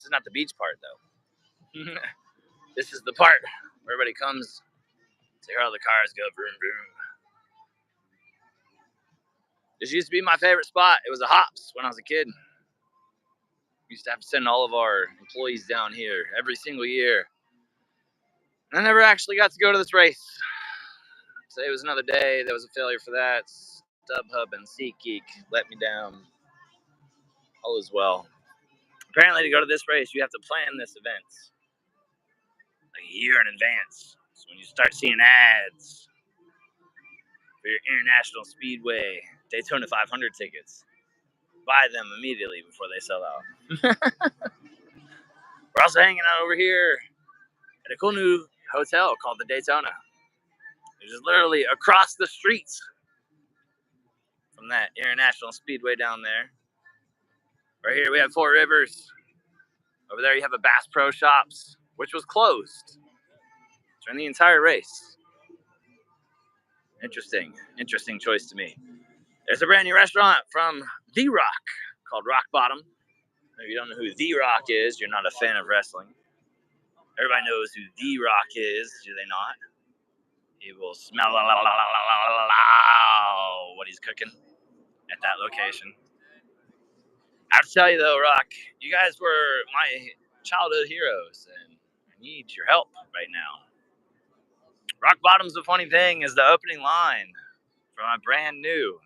This is not the beach part, though. This is the part where everybody comes to hear all the cars go vroom, vroom. This used to be my favorite spot. It was a Hops when I was a kid. We used to have to send all of our employees down here every single year. And I never actually got to go to this race. Today was another day. That was a failure for that. StubHub and SeatGeek let me down. All is well. Apparently, to go to this race, you have to plan this event like a year in advance. So when you start seeing ads for your International Speedway Daytona 500 tickets, buy them immediately before they sell out. We're also hanging out over here at a cool new hotel called the Daytona. It's just literally across the streets from that International Speedway down there. Right here we have Four Rivers. Over there you have a Bass Pro Shops, which was closed during the entire race. Interesting choice to me. There's a brand new restaurant from The Rock called Rock Bottom. If you don't know who The Rock is, you're not a fan of wrestling. Everybody knows who The Rock is, do they not? He will smell what he's cooking at that location. I have to tell you though, Rock, you guys were my childhood heroes, and I need your help right now. Rock Bottom's the funny thing is the opening line for my brand new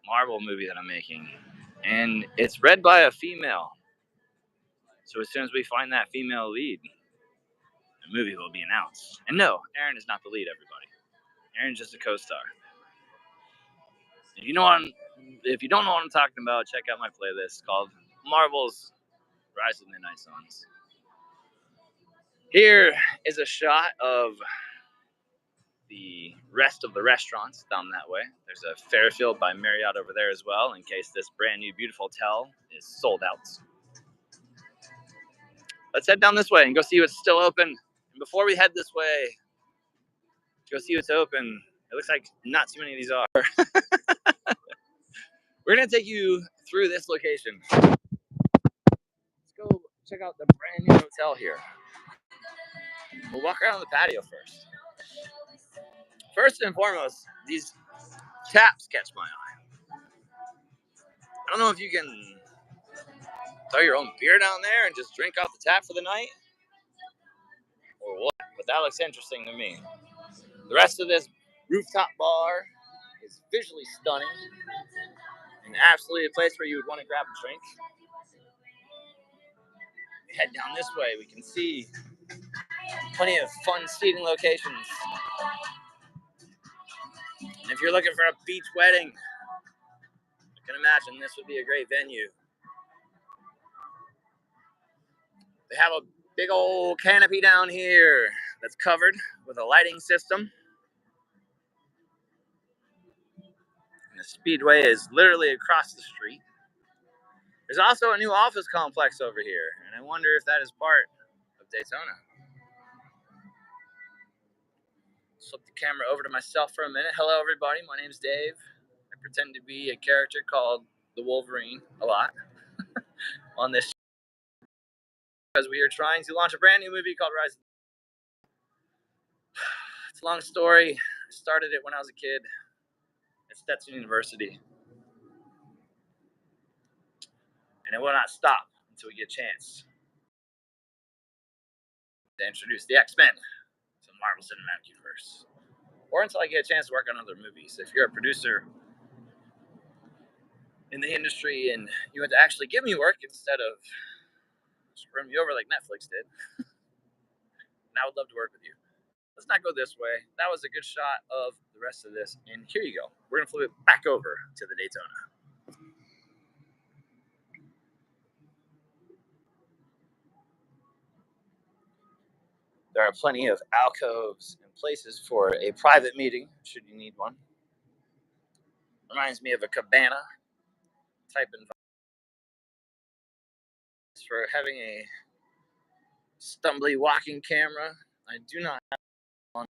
Marvel movie that I'm making. And it's read by a female. So as soon as we find that female lead, the movie will be announced. And no, Erin is not the lead, everybody. Erin's just a co-star. If you don't know what I'm talking about, check out my playlist called Marvel's Rise of the Midnight Suns. Here is a shot of the rest of the restaurants down that way. There's a Fairfield by Marriott over there as well, in case this brand new beautiful hotel is sold out. Let's head down this way and go see what's still open. And before we head this way to go see what's open, it looks like not too many of these are. We're going to take you through this location. Let's go check out the brand new hotel here. We'll walk around the patio first. First and foremost, these taps catch my eye. I don't know if you can throw your own beer down there and just drink off the tap for the night or what, but that looks interesting to me. The rest of this rooftop bar is visually stunning and absolutely a place where you would want to grab a drink. Head down this way, we can see plenty of fun seating locations. And if you're looking for a beach wedding, I can imagine this would be a great venue. They have a big old canopy down here that's covered with a lighting system. And the speedway is literally across the street. There's also a new office complex over here, and I wonder if that is part of Daytona. Flip the camera over to myself for a minute. Hello, everybody. My name's Dave. I pretend to be a character called the Wolverine a lot on this show because we are trying to launch a brand new movie called Rise. It's a long story. I started it when I was a kid at Stetson University. And it will not stop until we get a chance to introduce the X-Men to the Marvel Cinematic Universe. Or until I get a chance to work on other movies. If you're a producer in the industry and you want to actually give me work instead of screwing me over like Netflix did, and I would love to work with you. Let's not go this way. That was a good shot of the rest of this. And here you go. We're going to flip it back over to the Daytona. There are plenty of alcoves and places for a private meeting, should you need one. Reminds me of a cabana type environment. For having a stumbly walking camera, I do not have one.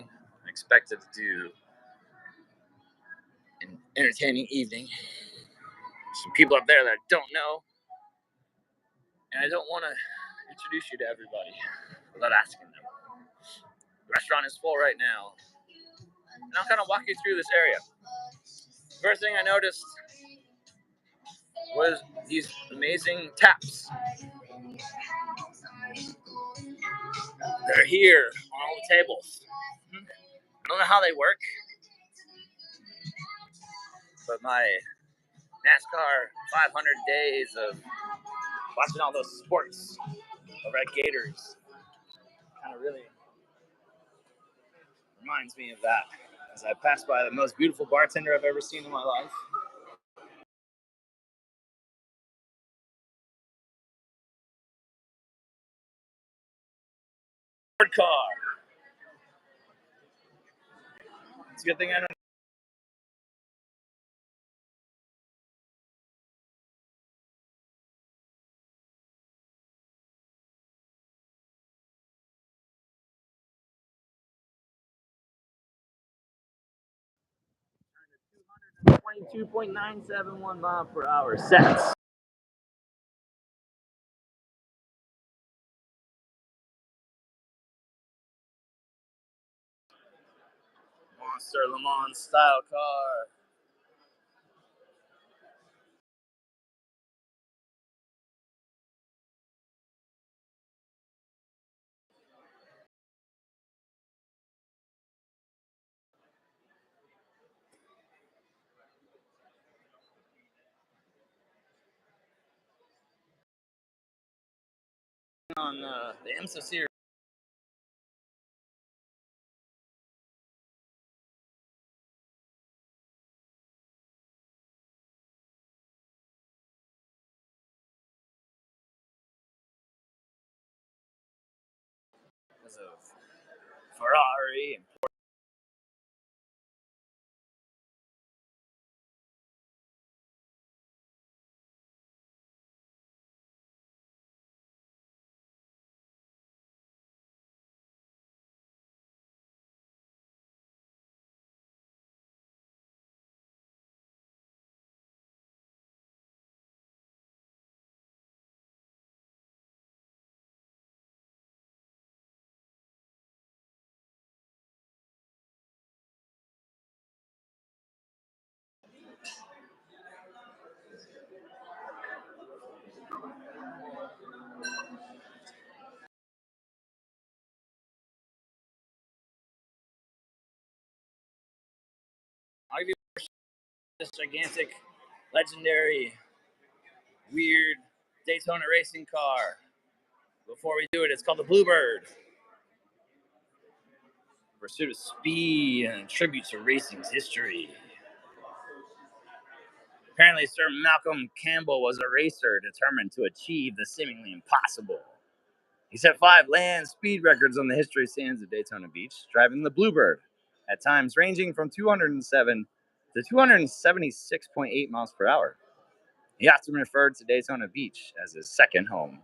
I expected to do an entertaining evening some people up there that I don't know, and I don't want to introduce you to everybody without asking them. The restaurant is full right now, and I'll kind of walk you through this area. First thing I noticed was these amazing taps. They're here on all the tables. I don't know how they work, but my NASCAR 500 days of watching all those sports over at Gators kind of really reminds me of that as I pass by the most beautiful bartender I've ever seen in my life. Car. It's a good thing I know. Turned to 22.971 mile per hour sets. Monster Le Mans style car. On the IMSA series. Because of Ferrari. I'll give you this gigantic, legendary, weird Daytona racing car. Before we do it, it's called the Bluebird. Pursuit of speed and a tribute to racing's history. Apparently, Sir Malcolm Campbell was a racer determined to achieve the seemingly impossible. He set 5 land speed records on the history sands of Daytona Beach, driving the Bluebird, at times ranging from 207 to 276.8 miles per hour. He often referred to Daytona Beach as his second home.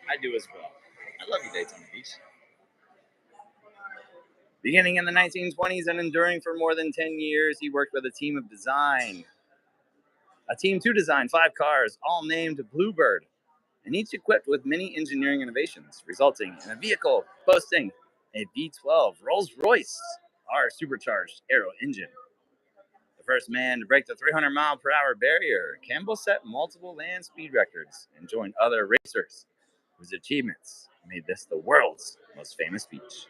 I do as well. I love you, Daytona Beach. Beginning in the 1920s and enduring for more than 10 years, he worked with a team to design 5 cars, all named Bluebird, and each equipped with many engineering innovations, resulting in a vehicle boasting a V12 Rolls-Royce R supercharged aero engine. The first man to break the 300 mile per hour barrier, Campbell set multiple land speed records and joined other racers whose achievements made this the world's most famous beach.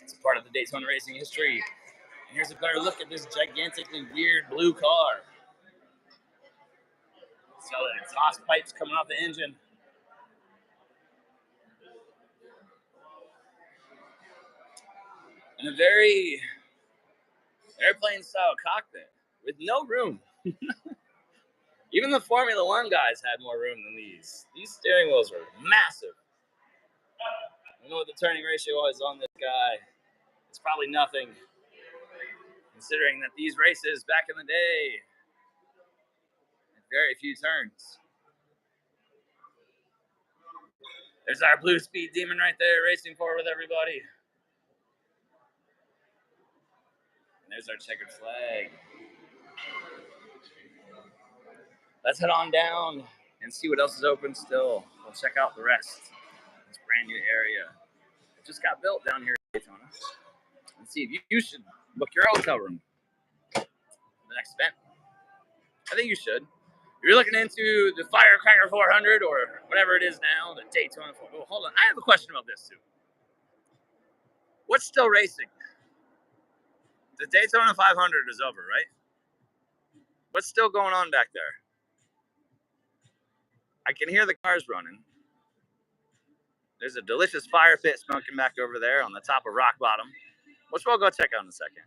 It's a part of the Daytona racing history. And here's a better look at this gigantically weird blue car. See all the exhaust pipes coming off the engine. And a very airplane style cockpit with no room. Even the Formula One guys had more room than these. These steering wheels were massive. I don't know what the turning ratio was on this guy. It's probably nothing, considering that these races back in the day had very few turns. There's our blue speed demon right there racing forward with everybody. And there's our checkered flag. let's head on down and see what else is open still. We'll check out the rest of this brand new area. It just got built down here in Daytona. And see if you should book your hotel room for the next event. I think you should. If you're looking into the Firecracker 400 or whatever it is now, the Daytona 400. Oh, hold on. I have a question about this too. What's still racing? The Daytona 500 is over, right? What's still going on back there? I can hear the cars running. There's a delicious fire pit smoking back over there on the top of rock bottom, which we'll go check out in a second.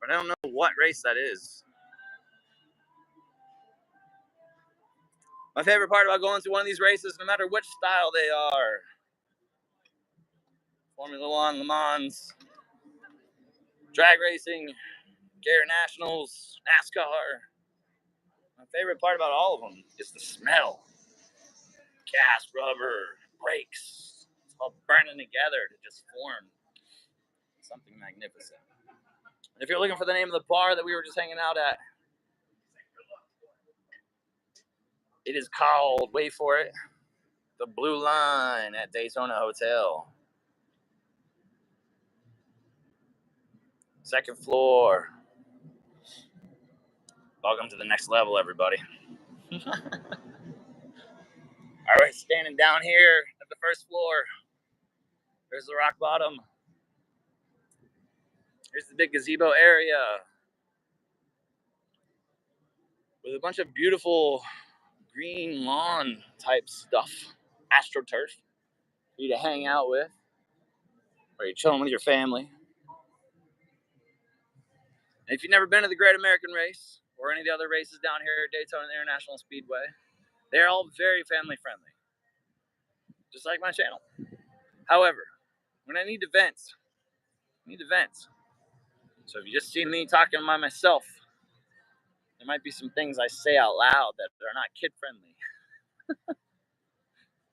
But I don't know what race that is. My favorite part about going to one of these races, no matter which style they are, Formula One, Le Mans, drag racing, Gary Nationals, NASCAR. My favorite part about all of them is the smell. Gas, rubber, brakes. It's all burning together to just form something magnificent. And if you're looking for the name of the bar that we were just hanging out at, it is called, wait for it, the Blue Line at Daytona Hotel. Second floor. Welcome to the next level, everybody. All right, standing down here at the first floor. There's the rock bottom. Here's the big gazebo area with a bunch of beautiful green lawn type stuff. AstroTurf for you to hang out with, or you're chilling with your family. And if you've never been to the Great American Race or any of the other races down here at Daytona International Speedway, they're all very family friendly, just like my channel. However, when I need to vent, So if you just see me talking by myself, there might be some things I say out loud that are not kid friendly.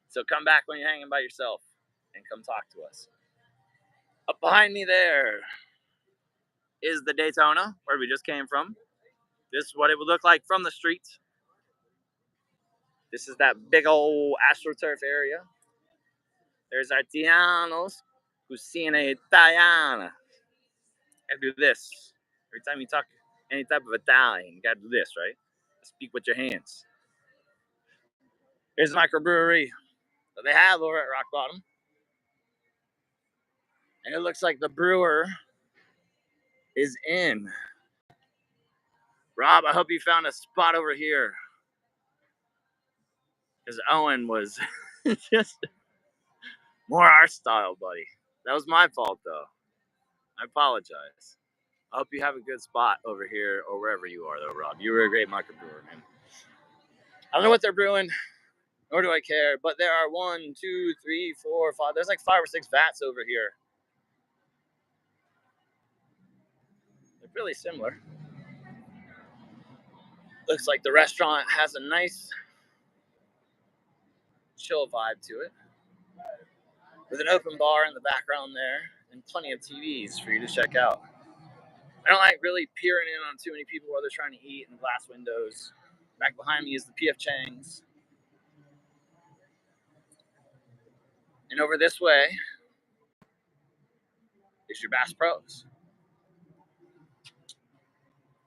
So come back when you're hanging by yourself and come talk to us. Up behind me there is the Daytona, where we just came from. This is what it would look like from the street. This is that big old AstroTurf area. There's Artianos, Cucina Italiana. Gotta do this. Every time you talk any type of Italian, you gotta do this, right? Speak with your hands. Here's the microbrewery that they have over at Rock Bottom. And it looks like the brewer is in. Rob, I hope you found a spot over here. Because Owen was just more our style, buddy. That was my fault, though. I apologize. I hope you have a good spot over here or wherever you are, though, Rob. You were a great microbrewer, man. I don't know what they're brewing, nor do I care, but there are 1, 2, 3, 4, 5. There's like 5 or 6 vats over here. They're really similar. Looks like the restaurant has a nice chill vibe to it, with an open bar in the background there and plenty of TVs for you to check out. I don't like really peering in on too many people while they're trying to eat in the glass windows. Back behind me is the PF Chang's. And over this way is your Bass Pros.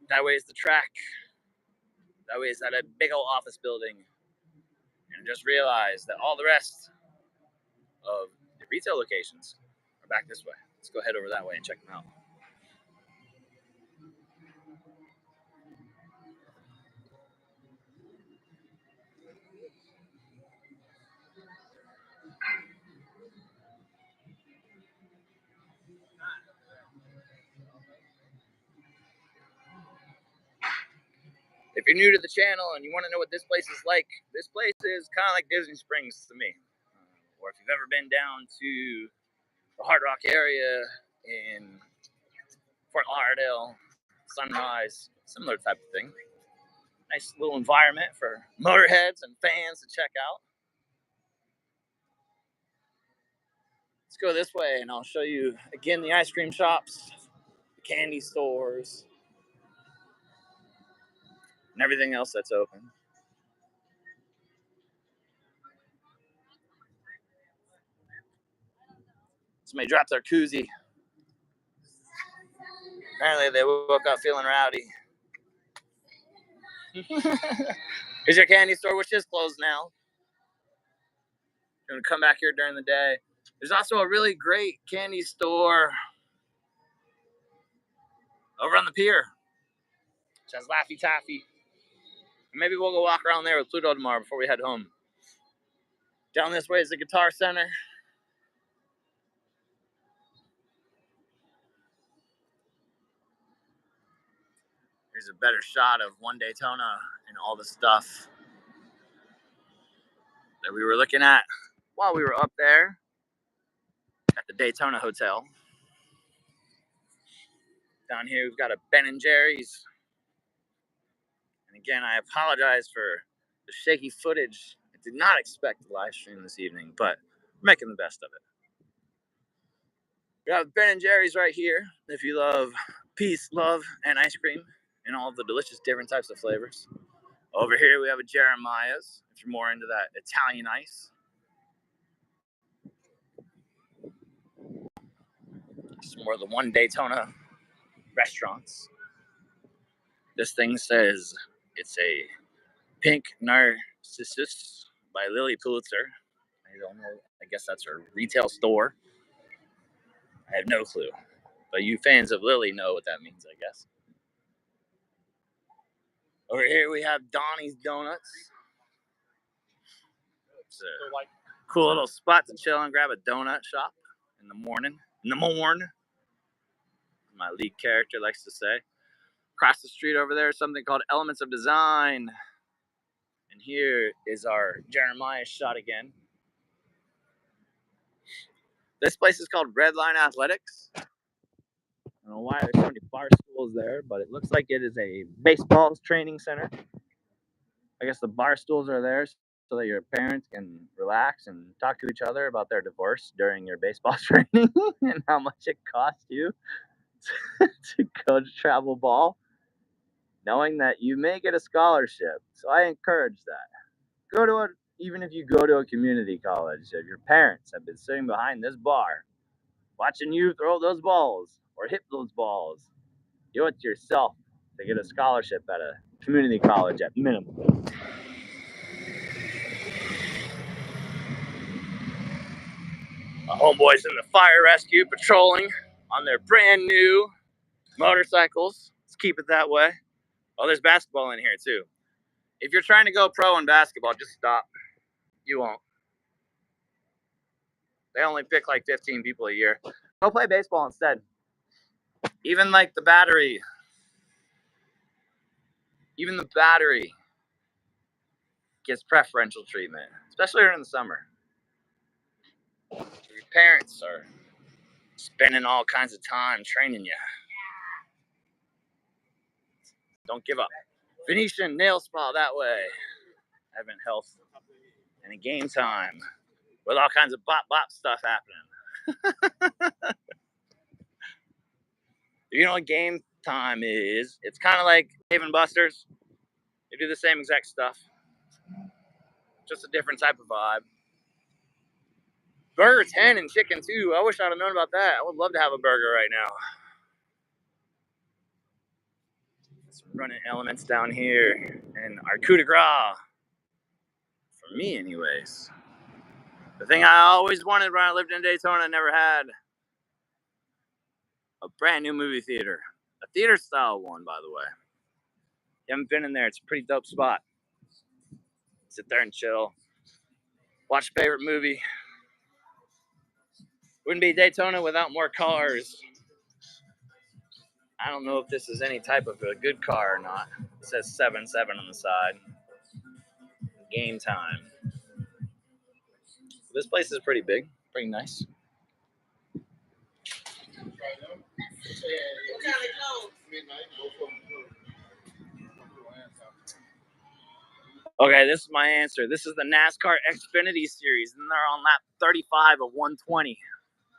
That way is the track. That way is that a big old office building. And just realize that all the rest of the retail locations are back this way. Let's go head over that way and check them out. If you're new to the channel and you want to know what this place is like, this place is kind of like Disney Springs to me. Or if you've ever been down to the Hard Rock area in Fort Lauderdale, Sunrise, similar type of thing. Nice little environment for motorheads and fans to check out. Let's go this way and I'll show you again the ice cream shops, the candy stores, and everything else that's open. Somebody dropped their koozie. Apparently they woke up feeling rowdy. Here's your candy store, which is closed now. You're gonna come back here during the day. There's also a really great candy store over on the pier, which has Laffy Taffy. Maybe we'll go walk around there with Pluto tomorrow before we head home. Down this way is the Guitar Center. Here's a better shot of One Daytona and all the stuff that we were looking at while we were up there at the Daytona Hotel. Down here we've got a Ben & Jerry's. And again, I apologize for the shaky footage. I did not expect a live stream this evening, but we're making the best of it. We have Ben & Jerry's right here if you love peace, love, and ice cream and all of the delicious different types of flavors. Over here we have a Jeremiah's if you're more into that Italian ice. It's more of the One Daytona restaurants. This thing says it's a Pink Narcissus by Lily Pulitzer. I don't know. I guess that's her retail store. I have no clue. But you fans of Lily know what that means, I guess. Over here we have Donnie's Donuts. It's a cool little spot to chill and grab a donut shop in the morning. My lead character likes to say. Across the street over there is something called Elements of Design. And here is our Jeremiah shot again. This place is called Red Line Athletics. I don't know why there's so many bar stools there, but it looks like it is a baseball training center. I guess the bar stools are there so that your parents can relax and talk to each other about their divorce during your baseball training and how much it costs you to go to travel ball, knowing that you may get a scholarship. So I encourage that. Go to it, even if you go to a community college. If your parents have been sitting behind this bar, watching you throw those balls or hit those balls, you owe it to yourself to get a scholarship at a community college at minimum. My homeboys in the fire rescue patrolling on their brand new motorcycles. Let's keep it that way. Oh, there's basketball in here too. If you're trying to go pro in basketball, just stop. You won't. They only pick like 15 people a year. Go play baseball instead. Even like the battery. Even the battery gets preferential treatment, especially during the summer. Your parents are spending all kinds of time training you. Don't give up. Venetian nail spa that way. Having health and a game time with all kinds of bop stuff happening. If you know what game time is, it's kind of like Dave and Buster's. They do the same exact stuff, just a different type of vibe. Burger 10 and chicken too. I wish I'd have known about that. I would love to have a burger right now. Some running elements down here and our coup de grace. For me, anyways. The thing I always wanted when I lived in Daytona, I never had. A brand new movie theater. A theater style one, by the way. You haven't been in there, it's a pretty dope spot. Sit there and chill. Watch your favorite movie. Wouldn't be Daytona without more cars. I don't know if this is any type of a good car or not. It says 7-7 on the side. Game time. This place is pretty big, pretty nice. Okay, this is my answer. This is the NASCAR Xfinity Series, and they're on lap 35 of 120.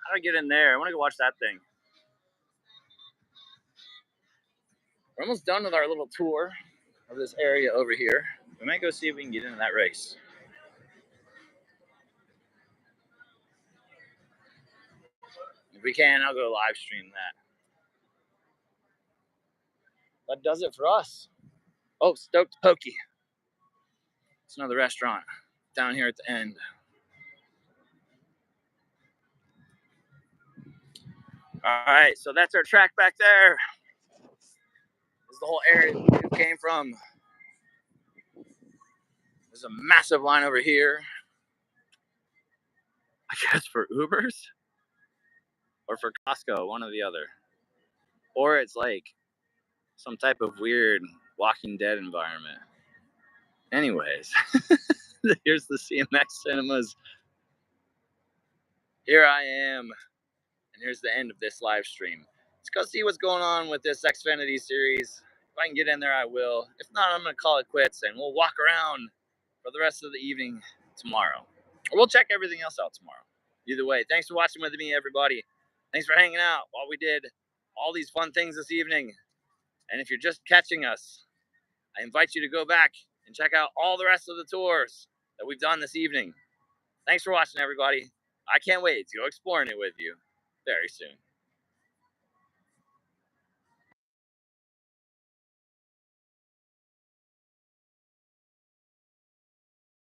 How do I get in there? I want to go watch that thing. We're almost done with our little tour of this area over here. We might go see if we can get into that race. If we can, I'll go live stream that. That does it for us. Oh, Stoked Pokey. It's another restaurant down here at the end. All right, so that's our track back there. This is the whole area we came from. There's a massive line over here. I guess for Ubers or for Costco, one or the other. Or it's like some type of weird Walking Dead environment. Anyways, here's the CMX Cinemas. Here I am, and here's the end of this live stream. Let's go see what's going on with this Xfinity series. If I can get in there, I will. If not, I'm going to call it quits, and we'll walk around for the rest of the evening tomorrow. Or we'll check everything else out tomorrow. Either way, thanks for watching with me, everybody. Thanks for hanging out while we did all these fun things this evening. And if you're just catching us, I invite you to go back and check out all the rest of the tours that we've done this evening. Thanks for watching, everybody. I can't wait to go exploring it with you very soon.